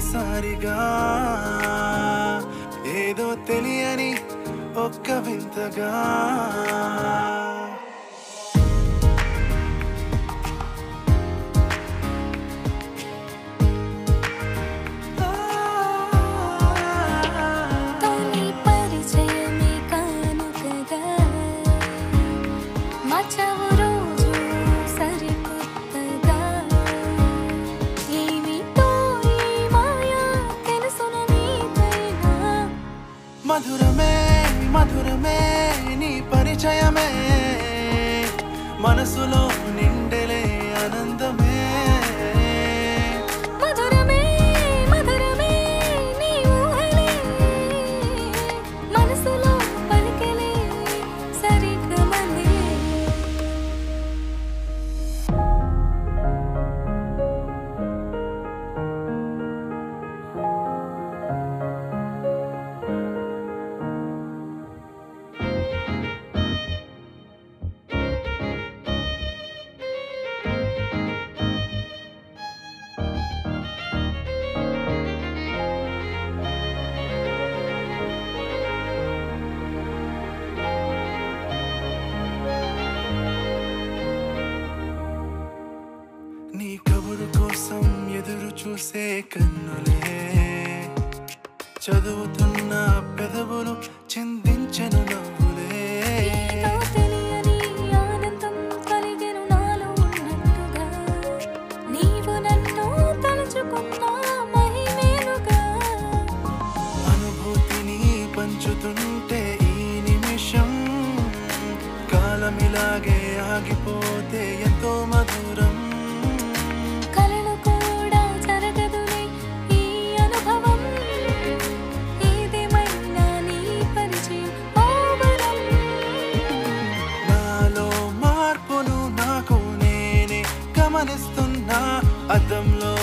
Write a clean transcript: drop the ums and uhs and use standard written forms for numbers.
తొలిసారిగా ఏదో తెలియని ఒక్క వింతగా మధురమే మధురమే నీ పరిచయమే మనసులో నిండెలే ఆనందమే మధురమే మధురమే నీ ఊహలే మనసులో పలికెలే సరిగమలే నీ కబురు కోసం ఎదురు చూసే కన్నులే చదువుతున్న పెదవులు చిందించెను నవ్వులే ఏదో తెలియని ఆనందం కలిగెను నాలో ఉన్నట్టుగా నీవు నన్ను తలుచుకున్నా మహిమేలుగా అనుభూతిని పంచుతుంటే ఈ నిమిషం కాలమిలాగే ఆగిపోతే ఎంతో మధురం కలలు కూడా జరగదులే ఈ అనుభవం ఏదేమైనా నీ పరిచయం ఓవరం నాలో మార్పును నాకు నేనే గమనిస్తున్నా అద్దంలో